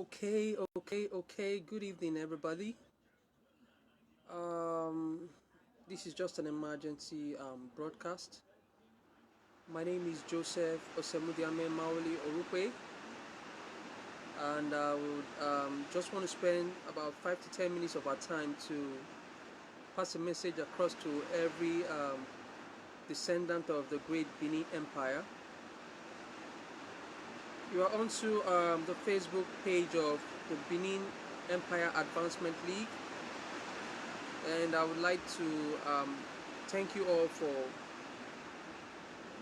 Okay. Good evening, everybody. Um, this is just an emergency broadcast. My name is Joseph Osemudiame Maoli Orupe, and I would just want to spend about 5 to 10 minutes of our time to pass a message across to every descendant of the great Beni Empire. You are onto the Facebook page of the Benin Empire Advancement League, and I would like to thank you all for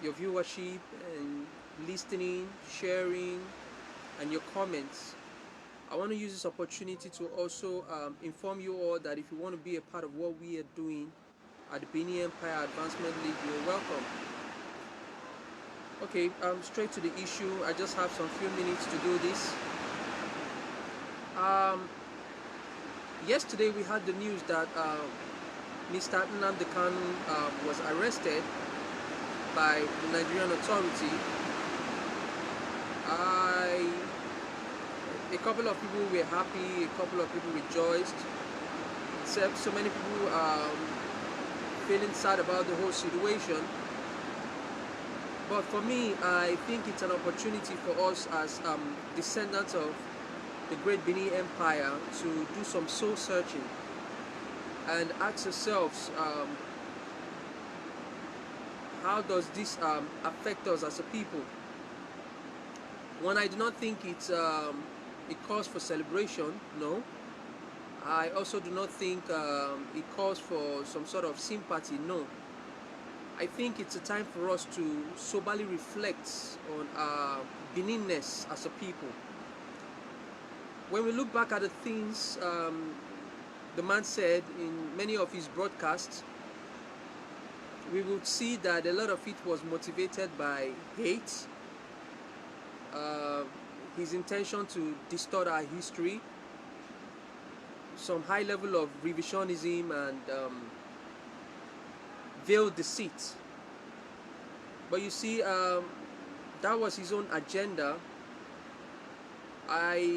your viewership and listening, sharing, and your comments. I want to use this opportunity to also inform you all that if you want to be a part of what we are doing at the Beni Empire Advancement League, you're welcome. Okay, straight to the issue. I just have some few minutes to do this. Yesterday we had the news that Mr. Nnamdi Kanu was arrested by the Nigerian authority. A couple of people were happy, a couple of people rejoiced, except so many people feeling sad about the whole situation. But for me, I think it's an opportunity for us as descendants of the great Beni Empire to do some soul searching and ask ourselves, how does this affect us as a people? One, I do not think it's a cause for celebration, no. I also do not think it calls for some sort of sympathy, no. I think it's a time for us to soberly reflect on our Beninness as a people. When we look back at the things the man said in many of his broadcasts, we would see that a lot of it was motivated by hate, his intention to distort our history, some high level of revisionism and veiled deceit. But you see, that was his own agenda. I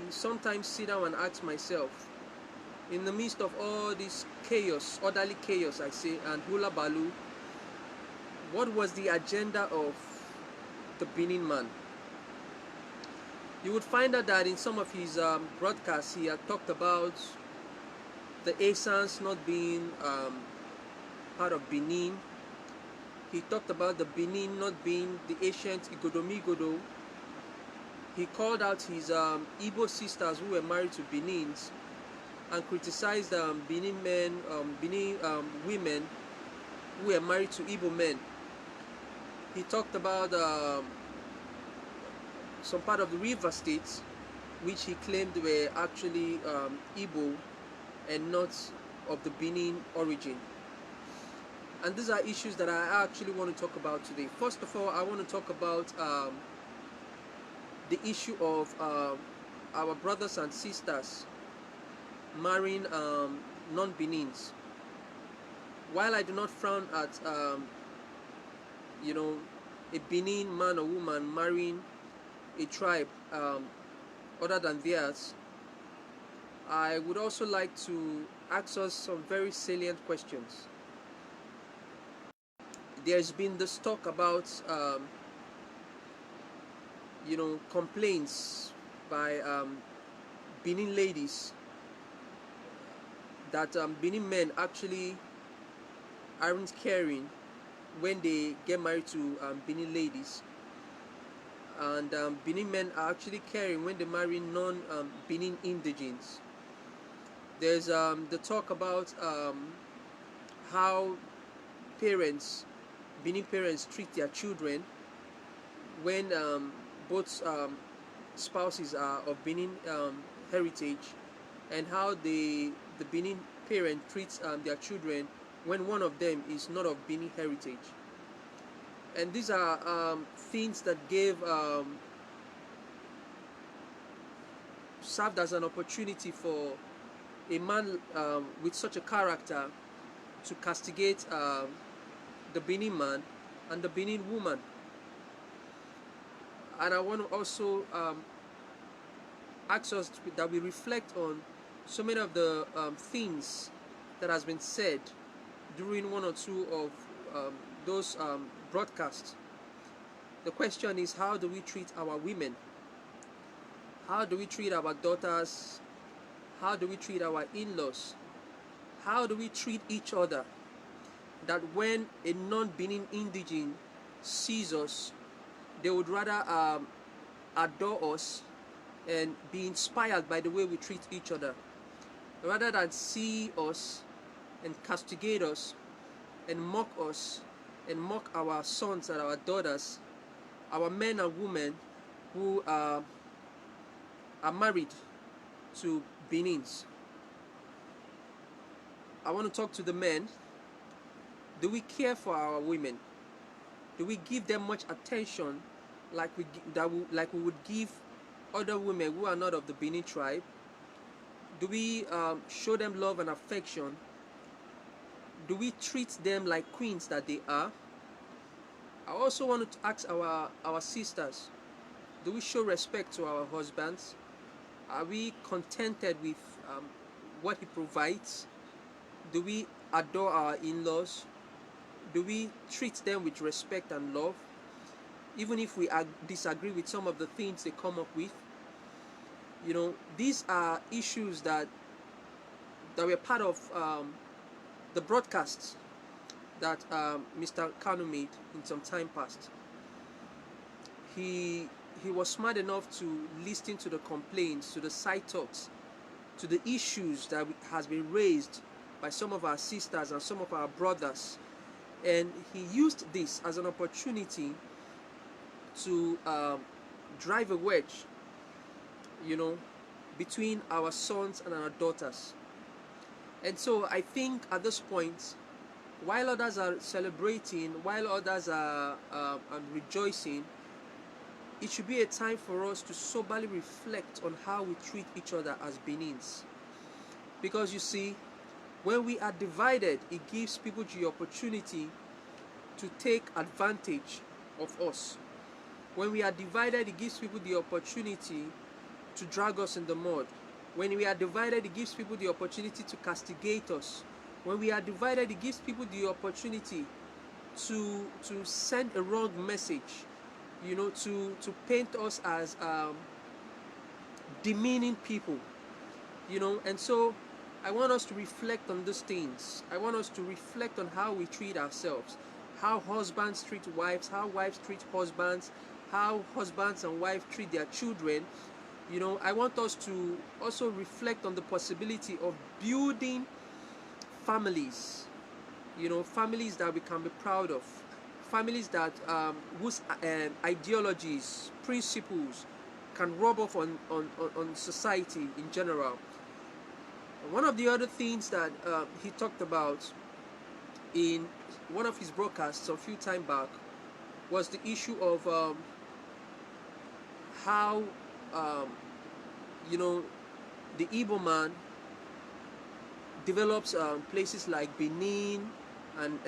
sometimes sit down and ask myself, in the midst of all this chaos, orderly chaos I say, and hula baloo, what was the agenda of the Benin man? You would find out that in some of his broadcasts he had talked about the Asans not being part of Benin. He talked about the Benin not being the ancient Igodomigodo. He called out his Igbo sisters who were married to Benins and criticized Benin men, Benin women who were married to Igbo men. He talked about some part of the river states which he claimed were actually Igbo and not of the Benin origin. And these are issues that I actually want to talk about today. First of all, I want to talk about the issue of our brothers and sisters marrying non-Benins. While I do not frown at a Benin man or woman marrying a tribe other than theirs, I would also like to ask us some very salient questions. There's been this talk about complaints by Benin ladies that Benin men actually aren't caring when they get married to Benin ladies, and Benin men are actually caring when they marry non-Benin indigenes. There's the talk about how Benin parents treat their children when both spouses are of Benin heritage, and how the Benin parent treats their children when one of them is not of Benin heritage. And these are things that served as an opportunity for a man with such a character to castigate the Benin man and the Benin woman. And I want to also asks us that we reflect on so many of the things that has been said during one or two of those broadcasts. The question is, how do we treat our women? How do we treat our daughters? How do we treat our in-laws? How do we treat each other? That when a non-Benin indigene sees us, they would rather adore us and be inspired by the way we treat each other, rather than see us and castigate us and mock us and mock our sons and our daughters, our men and women who are married to Benins. I want to talk to the men. Do we care for our women? Do we give them much attention like we would give other women who are not of the Beni tribe? Do we show them love and affection? Do we treat them like queens that they are? I also want to ask our sisters, do we show respect to our husbands? Are we contented with what he provides? Do we adore our in-laws? Do we treat them with respect and love, even if we disagree with some of the things they come up with? You know, these are issues that were part of the broadcasts that Mr. Kanu made in some time past. He was smart enough to listen to the complaints, to the side talks, to the issues that has been raised by some of our sisters and some of our brothers, and he used this as an opportunity to drive a wedge, you know, between our sons and our daughters. And so I think at this point, while others are celebrating, while others are rejoicing, it should be a time for us to soberly reflect on how we treat each other as Benins. Because you see, when we are divided, it gives people the opportunity to take advantage of us. When we are divided, it gives people the opportunity to drag us in the mud. When we are divided, it gives people the opportunity to castigate us. When we are divided, it gives people the opportunity to send a wrong message, you know, to paint us as demeaning people, you know. And so I want us to reflect on these things. I want us to reflect on how we treat ourselves, how husbands treat wives, how wives treat husbands, how husbands and wives treat their children. You know, I want us to also reflect on the possibility of building families, you know, families that we can be proud of, families that whose ideologies, principles can rub off on society in general. One of the other things that he talked about in one of his broadcasts a few time back was the issue of how you know, the Igbo man develops places like Benin and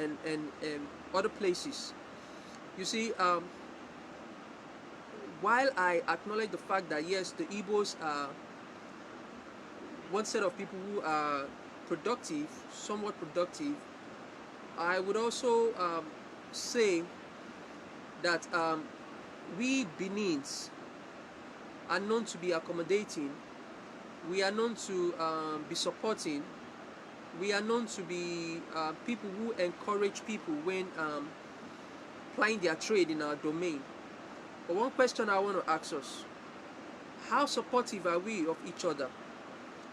other places. You see, while I acknowledge the fact that yes, the Igbos are one set of people who are productive, somewhat productive, I would also say that we Benins are known to be accommodating, we are known to be supporting, we are known to be people who encourage people when plying their trade in our domain. But one question I want to ask us, how supportive are we of each other?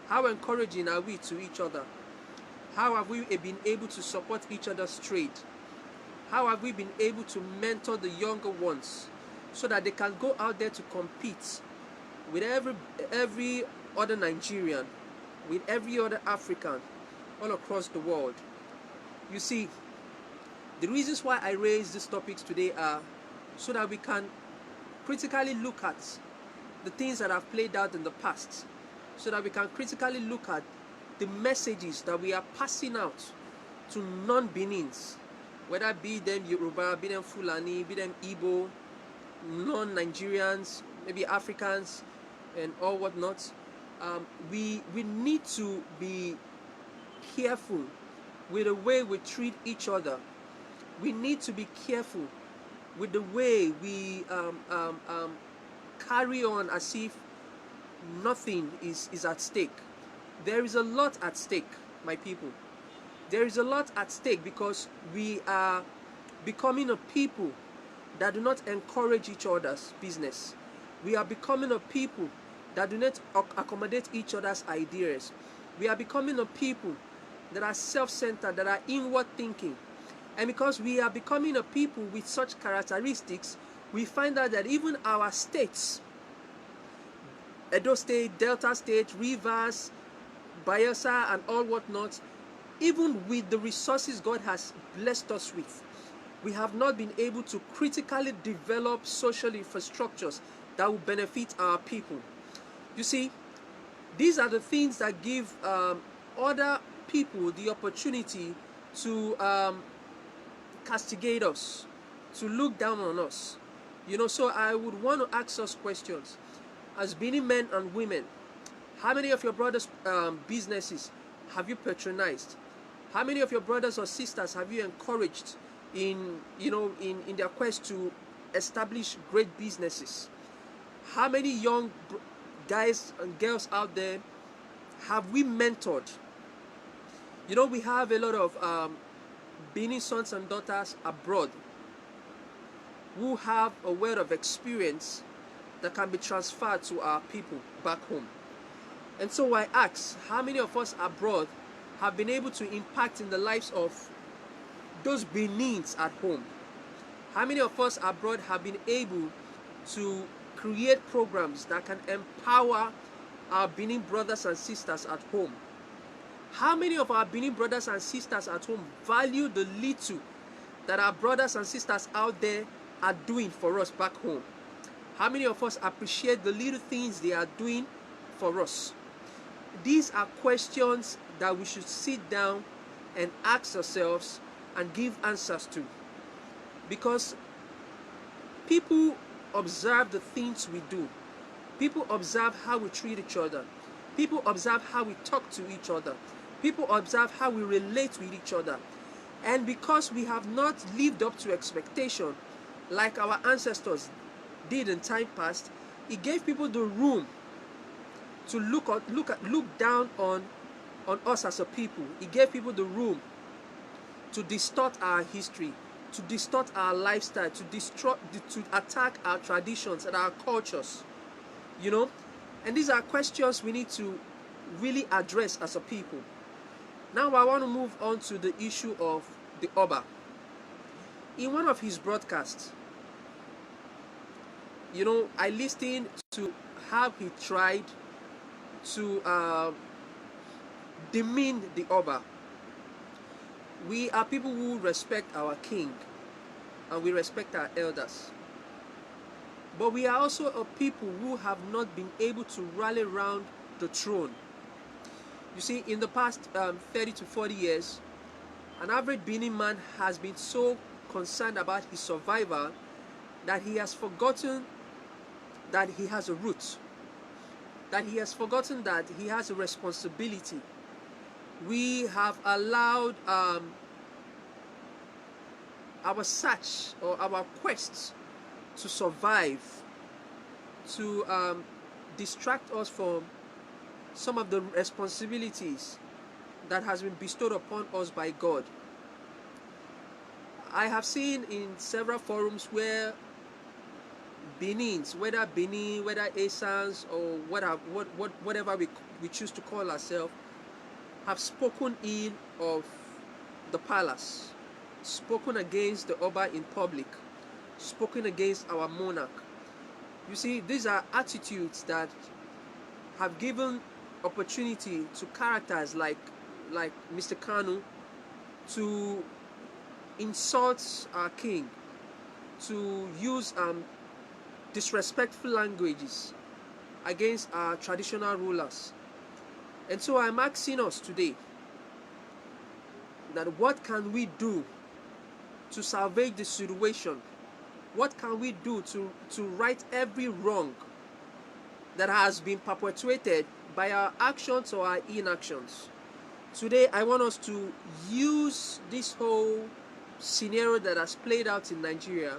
How encouraging are we to each other? How have we been able to support each other's trade? How have we been able to mentor the younger ones so that they can go out there to compete with every other Nigerian, with every other African all across the world? You see, the reasons why I raise these topics today are so that we can critically look at the things that have played out in the past, so that we can critically look at the messages that we are passing out to non-Benins, whether be them Yoruba, be them Fulani, be them Igbo, non-Nigerians, maybe Africans, and all whatnot, we need to be careful with the way we treat each other. We need to be careful with the way we carry on as if nothing is at stake. There is a lot at stake, my people. There is a lot at stake because we are becoming a people that do not encourage each other's business. We are becoming a people that do not accommodate each other's ideas. We are becoming a people that are self-centered, that are inward thinking. And because we are becoming a people with such characteristics, we find out that even our states, Edo State, Delta State, Rivers, Bayelsa, and all whatnot, even with the resources God has blessed us with, we have not been able to critically develop social infrastructures that will benefit our people. You see, these are the things that give other people the opportunity to castigate us, to look down on us. So I would want to ask us questions. As Beni men and women, how many of your brothers' businesses have you patronized? How many of your brothers or sisters have you encouraged in their quest to establish great businesses? How many young guys and girls out there have we mentored? We have a lot of Beni sons and daughters abroad who have a wealth of experience that can be transferred to our people back home. And so I ask, how many of us abroad have been able to impact in the lives of those Benins at home? How many of us abroad have been able to create programs that can empower our Benin brothers and sisters at home? How many of our Benin brothers and sisters at home value the little that our brothers and sisters out there are doing for us back home? How many of us appreciate the little things they are doing for us? These are questions that we should sit down and ask ourselves and give answers to. Because people observe the things we do. People observe how we treat each other. People observe how we talk to each other. People observe how we relate with each other. And because we have not lived up to expectation like our ancestors did in time past, it gave people the room to look down on us as a people. It gave people the room to distort our history, to distort our lifestyle, to attack our traditions and our cultures. And these are questions we need to really address as a people. Now I want to move on to the issue of the Oba. In one of his broadcasts, I listened to how he tried to demean the Oba. We are people who respect our king and we respect our elders. But we are also a people who have not been able to rally around the throne. You see, in the past 30 to 40 years, an average Benin man has been so concerned about his survival that he has forgotten that he has a root, that he has forgotten that he has a responsibility. We have allowed our search or our quest to survive to distract us from some of the responsibilities that has been bestowed upon us by God. I have seen in several forums where Benins, whether Beni, whether Asans, or whatever we choose to call ourselves, have spoken ill of the palace, spoken against the Oba in public, spoken against our monarch. You see, these are attitudes that have given opportunity to characters like Mr. Kanu to insult our king, to use disrespectful languages against our traditional rulers. And so I'm asking us today that what can we do to salvage the situation? What can we do to right every wrong that has been perpetuated by our actions or our inactions. Today, I want us to use this whole scenario that has played out in Nigeria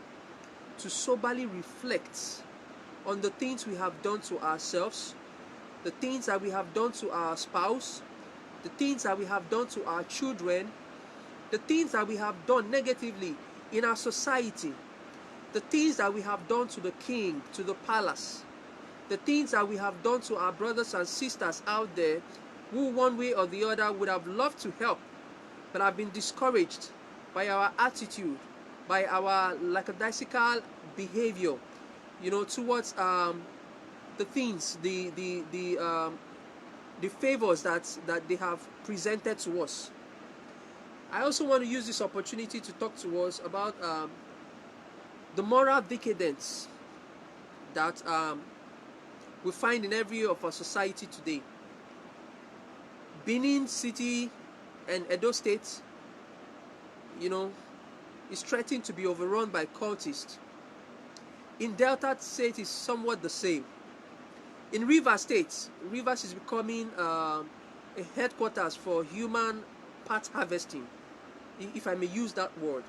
to soberly reflect on the things we have done to ourselves, the things that we have done to our spouse, the things that we have done to our children, the things that we have done negatively in our society, the things that we have done to the king, to the palace, the things that we have done to our brothers and sisters out there who one way or the other would have loved to help but have been discouraged by our attitude, by our lackadaisical behavior, towards the things, the favors that they have presented to us. I also want to use this opportunity to talk to us about the moral decadence that we find in every area of our society today. Benin City and Edo State, is threatened to be overrun by cultists. In Delta State is somewhat the same. In Rivers State, Rivers is becoming a headquarters for human part harvesting, if I may use that word.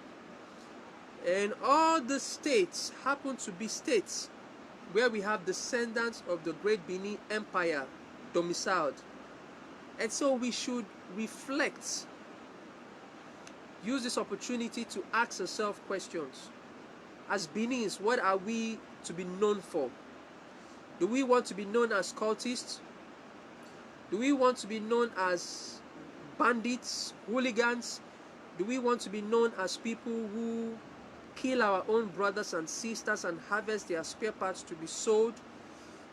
And all the states happen to be states where we have descendants of the great Beni Empire domiciled. And so we should reflect, use this opportunity to ask ourselves questions. As Benis, what are we to be known for? Do we want to be known as cultists? Do we want to be known as bandits, hooligans? Do we want to be known as people who kill our own brothers and sisters and harvest their spare parts to be sold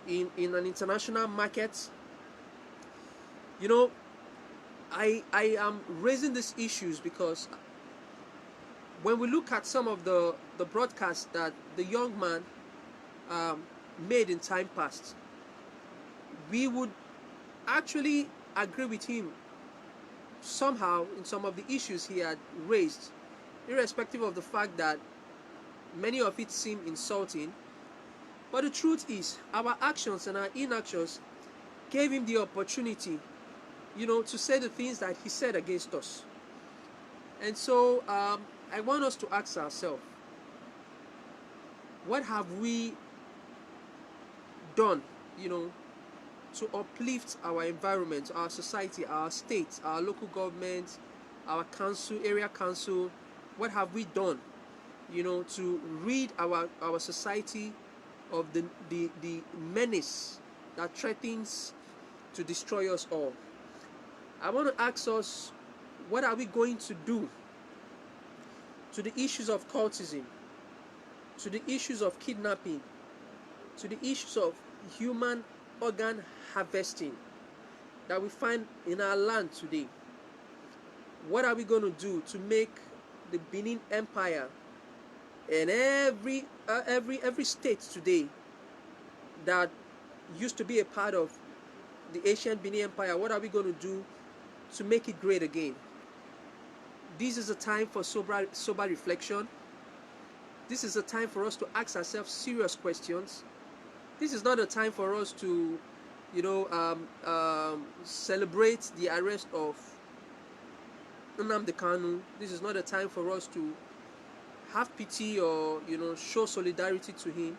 in an international market? I am raising these issues because when we look at some of the broadcasts that the young man made in time past, we would actually agree with him somehow in some of the issues he had raised, irrespective of the fact that many of it seem insulting. But the truth is, our actions and our inactions gave him the opportunity, to say the things that he said against us. And so I want us to ask ourselves, what have we done, to uplift our environment, our society, our state, our local government, our council, area council? What have we done, to rid our society of the menace that threatens to destroy us all? I want to ask us, what are we going to do to the issues of cultism, to the issues of kidnapping, to the issues of human organ harvesting that we find in our land today? What are we going to do to make the Benin Empire and every state today that used to be a part of the ancient Beni Empire, what are we going to do to make it great again? This is a time for sober reflection. This is a time for us to ask ourselves serious questions. This is not a time for us to, celebrate the arrest of Nnamdi Kanu. This is not a time for us to have pity or, show solidarity to him.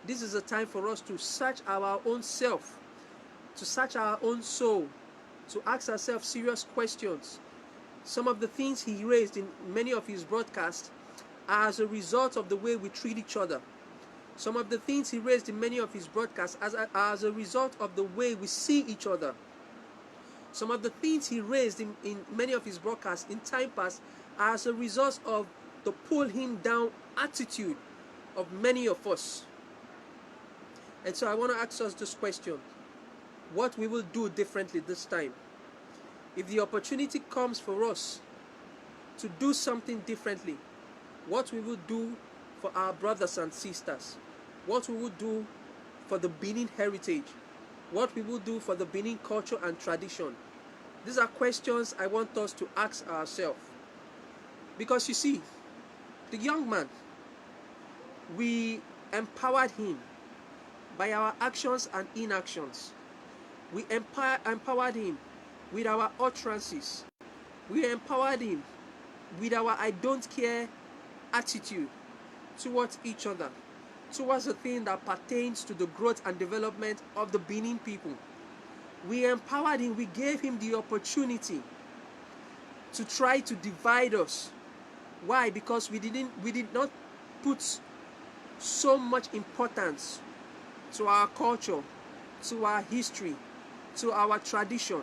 This is a time for us to search our own self, to search our own soul, to ask ourselves serious questions. Some of the things he raised in many of his broadcasts are as a result of the way we treat each other. Some of the things he raised in many of his broadcasts are as a result of the way we see each other. Some of the things he raised in many of his broadcasts in time past are as a result of the pull him down attitude of many of us. And so I want to ask us this question: what we will do differently this time? If the opportunity comes for us to do something differently, what we will do for our brothers and sisters, what we will do for the Benin heritage, what we will do for the Benin culture and tradition. These are questions I want us to ask ourselves. Because you see, the young man, we empowered him, by our actions and inactions. We empowered him with our utterances. We empowered him with our I don't care attitude towards each other, towards the thing that pertains to the growth and development of the Benin people. We empowered him, we gave him the opportunity to try to divide us. Why? Because we did not put so much importance to our culture, to our history, to our tradition.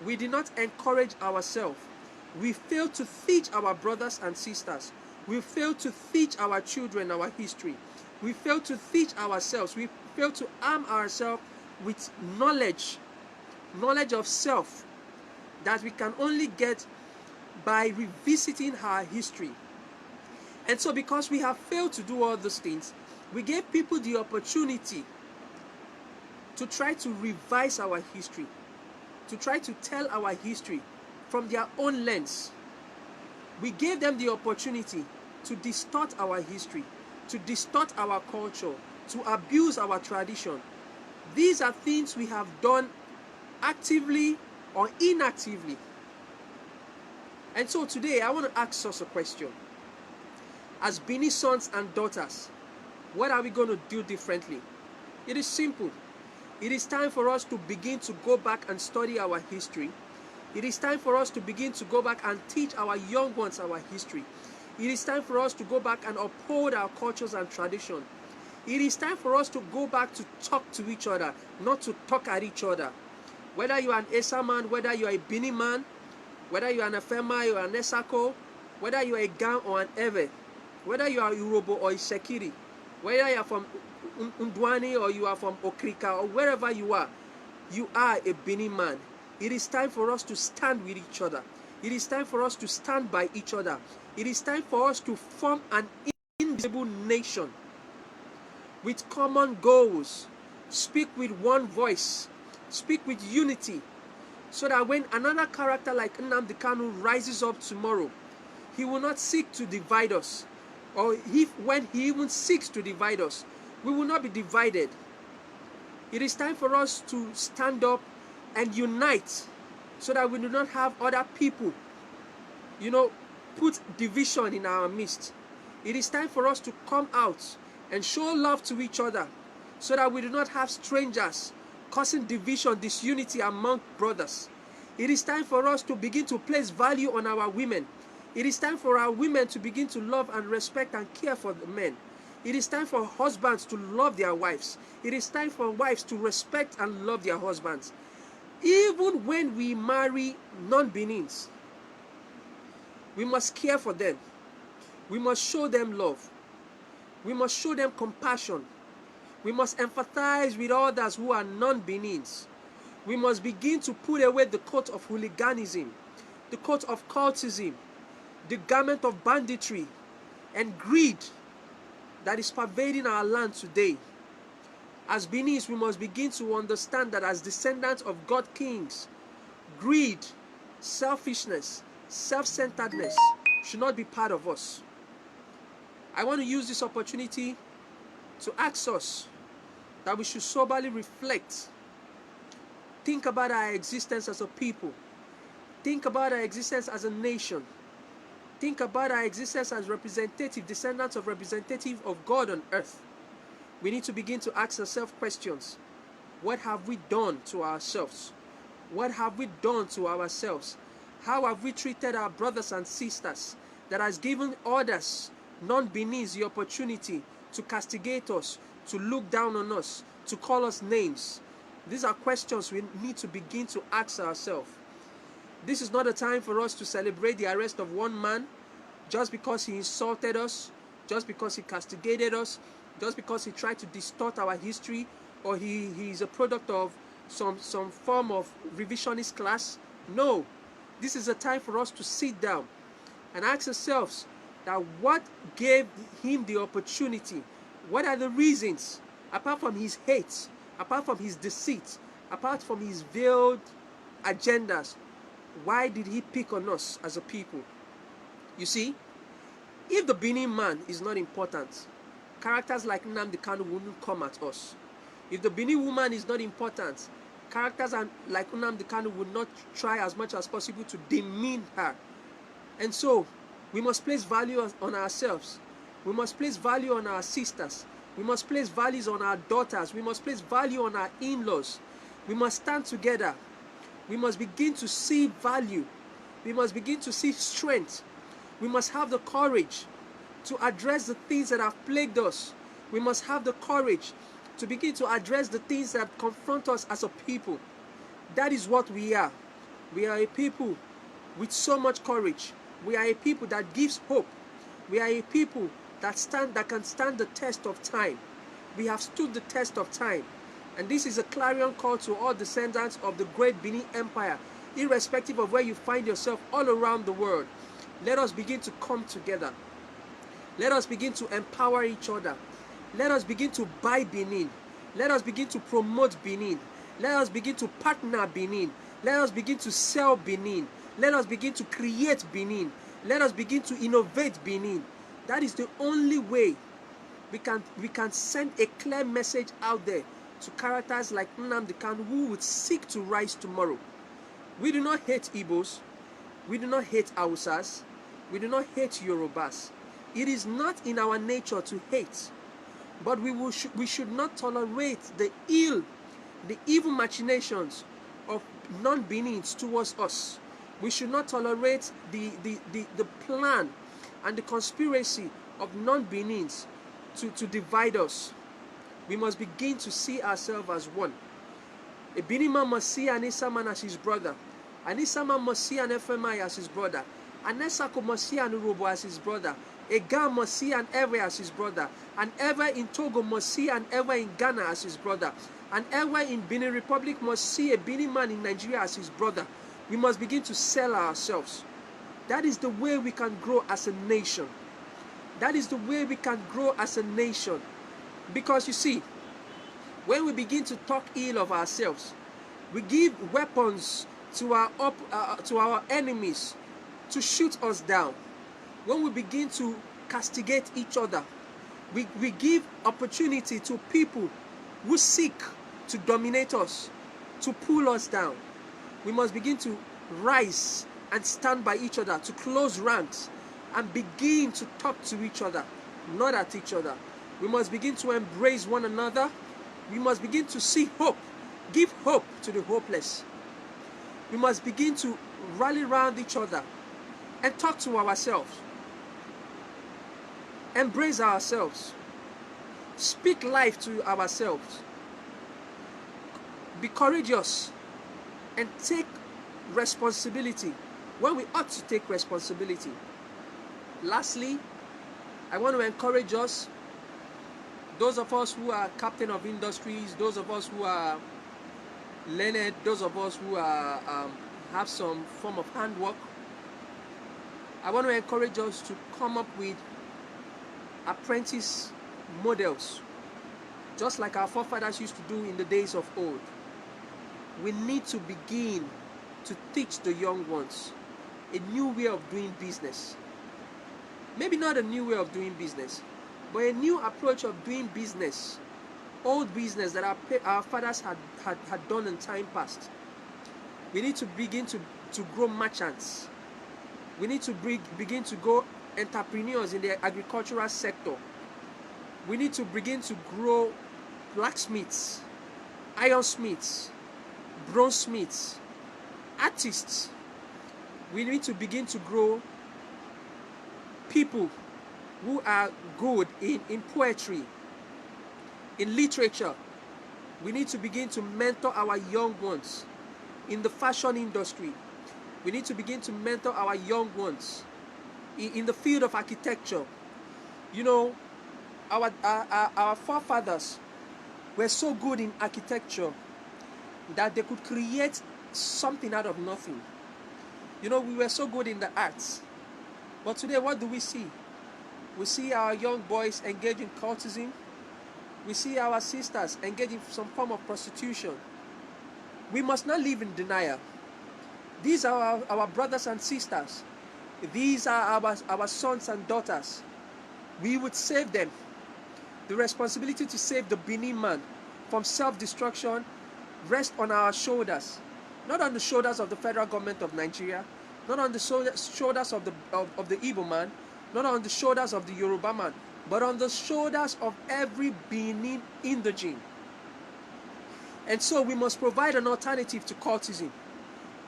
We did not encourage ourselves. We failed to teach our brothers and sisters. We failed to teach our children our history. We failed to teach ourselves. We failed to arm ourselves with knowledge of self that we can only get by revisiting our history. And so because we have failed to do all those things, we gave people the opportunity to try to revise our history, to try to tell our history from their own lens. We gave them the opportunity to distort our history, to distort our culture, to abuse our tradition. These are things we have done actively or inactively. And so today I want to ask us a question. As Beni sons and daughters, what are we going to do differently? It is simple. It is time for us to begin to go back and study our history. It is time for us to begin to go back and teach our young ones our history. It is time for us to go back and uphold our cultures and tradition. It is time for us to go back to talk to each other, not to talk at each other. Whether you are an Esa man, whether you are a Beni man, whether you are an Afema or an Esako, whether you are a Gan or an Eve, whether you are a Urobo or a Sekiri, whether you are from Undwani or you are from Okrika or wherever you are a Beni man. It is time for us to stand with each other. It is time for us to stand by each other. It is time for us to form an indivisible nation with common goals. Speak with one voice. Speak with unity. So that when another character like Nnamdi Kanu rises up tomorrow, he will not seek to divide us. Or when he even seeks to divide us, we will not be divided. It is time for us to stand up and unite so that we do not have other people, put division in our midst. It is time for us to come out and show love to each other so that we do not have strangers causing division, disunity among brothers. It is time for us to begin to place value on our women. It is time for our women to begin to love and respect and care for the men. It is time for husbands to love their wives. It is time for wives to respect and love their husbands. Even when we marry non-Benins, we must care for them. We must show them love. We must show them compassion. We must empathize with others who are non-Benins. We must begin to put away the coat of hooliganism, the coat of cultism, the garment of banditry and greed that is pervading our land today. As Benis, we must begin to understand that as descendants of God kings, greed, selfishness, self-centeredness should not be part of us. I want to use this opportunity to ask us that we should soberly reflect, think about our existence as a people, think about our existence as a nation, think about our existence as representative, descendants of representative of God on earth. We need to begin to ask ourselves questions. What have we done to ourselves? What have we done to ourselves? How have we treated our brothers and sisters that has given others, non-Benis, the opportunity to castigate us, to look down on us, to call us names? These are questions we need to begin to ask ourselves. This is not a time for us to celebrate the arrest of one man just because he insulted us, just because he castigated us, just because he tried to distort our history, or he is a product of some form of revisionist class. No, this is a time for us to sit down and ask ourselves that what gave him the opportunity? What are the reasons, apart from his hate, apart from his deceit, apart from his veiled agendas? Why did he pick on us as a people? You see, if the Beni man is not important, characters like Nnamdi Kanu wouldn't come at us. If the Beni woman is not important, characters like Nnamdi Kanu would not try as much as possible to demean her. And so, we must place value on ourselves. We must place value on our sisters. We must place values on our daughters. We must place value on our in-laws. We must stand together. We must begin to see value. We must begin to see strength. We must have the courage to address the things that have plagued us. We must have the courage to begin to address the things that confront us as a people. That is what we are. We are a people with so much courage. We are a people that gives hope. We are a people that can stand the test of time. We have stood the test of time. And this is a clarion call to all descendants of the great Beni Empire, irrespective of where you find yourself all around the world. Let us begin to come together. Let us begin to empower each other. Let us begin to buy Benin. Let us begin to promote Benin. Let us begin to partner Benin. Let us begin to sell Benin. Let us begin to create Benin. Let us begin to innovate Benin. That is the only way we can send a clear message out there to characters like Nnamdi Kanu who would seek to rise tomorrow. We do not hate Igbos. We do not hate Hausas. We do not hate Yorubas. It is not in our nature to hate. But we should not tolerate the evil machinations of non-Benins towards us. We should not tolerate the plan and the conspiracy of non-Benins to divide us. We must begin to see ourselves as one. A Beni man must see an Issa man as his brother. An Issa man must see an FMI as his brother. An Esako must see an Urobo as his brother. A Ga must see an Ewe as his brother. An Ewe in Togo must see an Ewe in Ghana as his brother. An Ewe in Benin Republic must see a Beni man in Nigeria as his brother. We must begin to sell ourselves. That is the way we can grow as a nation. That is the way we can grow as a nation. Because you see, when we begin to talk ill of ourselves, we give weapons to our enemies to shoot us down. When we begin to castigate each other, we give opportunity to people who seek to dominate us, to pull us down. We must begin to rise and stand by each other, to close ranks and begin to talk to each other, not at each other. We must begin to embrace one another. We must begin to see hope, give hope to the hopeless. We must begin to rally around each other and talk to ourselves. Embrace ourselves. Speak life to ourselves. Be courageous and take responsibility when we ought to take responsibility. Lastly, I want to encourage us, those of us who are captain of industries, those of us who are learned, those of us who are have some form of handwork. I want to encourage us to come up with apprentice models, just like our forefathers used to do in the days of old. We need to begin to teach the young ones a new way of doing business. Maybe not a new way of doing business, but a new approach of doing business. Old business that our fathers had done in time past. We need to begin to grow merchants. We need to begin to grow entrepreneurs in the agricultural sector. We need to begin to grow blacksmiths, ironsmiths, bronzesmiths, artists. We need to begin to grow people who are good in poetry, in literature. We need to begin to mentor our young ones in the fashion industry. We need to begin to mentor our young ones in the field of architecture. You know, our forefathers were so good in architecture that they could create something out of nothing. You know, we were so good in the arts. But today, what do we see? We see our young boys engage in cultism. We see our sisters engage in some form of prostitution. We must not live in denial. These are our brothers and sisters. These are our sons and daughters. We would save them. The responsibility to save the Benin man from self-destruction rest on our shoulders, not on the shoulders of the federal government of Nigeria, not on the shoulders of the Igbo man, not on the shoulders of the Yoruba man, but on the shoulders of every Benin indigene. And so we must provide an alternative to cultism.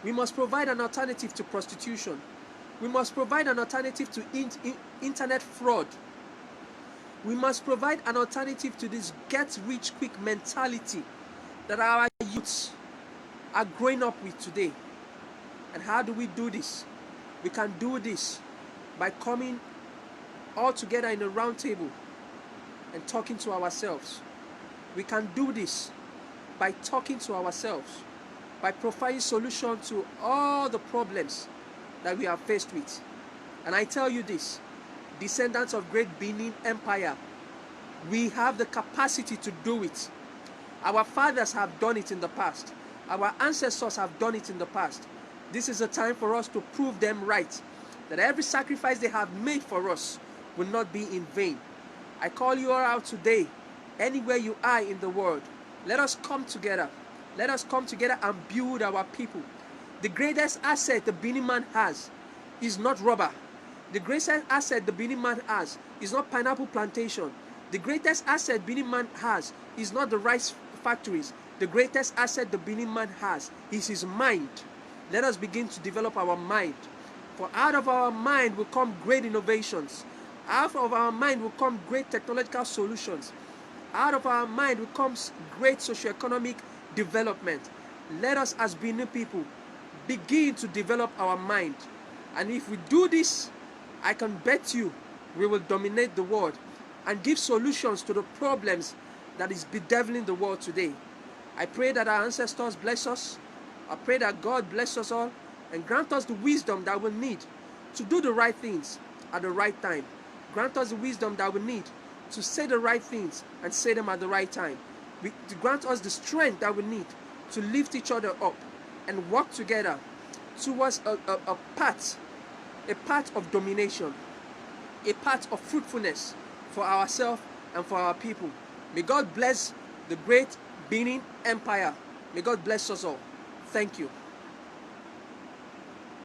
We must provide an alternative to prostitution. We must provide an alternative to internet fraud. We must provide an alternative to this get-rich-quick mentality that our youths are growing up with today. And how do we do this? We can do this by coming all together in a round table and talking to ourselves. We can do this by talking to ourselves, by providing solutions to all the problems that we are faced with. And I tell you this, descendants of great Benin Empire, we have the capacity to do it. Our fathers have done it in the past. Our ancestors have done it in the past. This is a time for us to prove them right, that every sacrifice they have made for us will not be in vain. I call you all out today, anywhere you are in the world, let us come together. Let us come together and build our people. The greatest asset the Benin man has is not rubber. The greatest asset the Benin man has is not pineapple plantation. The greatest asset Benin man has is not the rice factories. The greatest asset the Benin man has is his mind. Let us begin to develop our mind. For out of our mind will come great innovations. Out of our mind will come great technological solutions. Out of our mind will come great socioeconomic development. Let us as Benin people begin to develop our mind. And if we do this, I can bet you we will dominate the world and give solutions to the problems that is bedeviling the world today. I pray that our ancestors bless us. I pray that God bless us all and grant us the wisdom that we need to do the right things at the right time. Grant us the wisdom that we need to say the right things and say them at the right time. To grant us the strength that we need to lift each other up and work together towards a path of domination, a path of fruitfulness for ourselves and for our people. May God bless the great Benin Empire. May God bless us all. Thank you.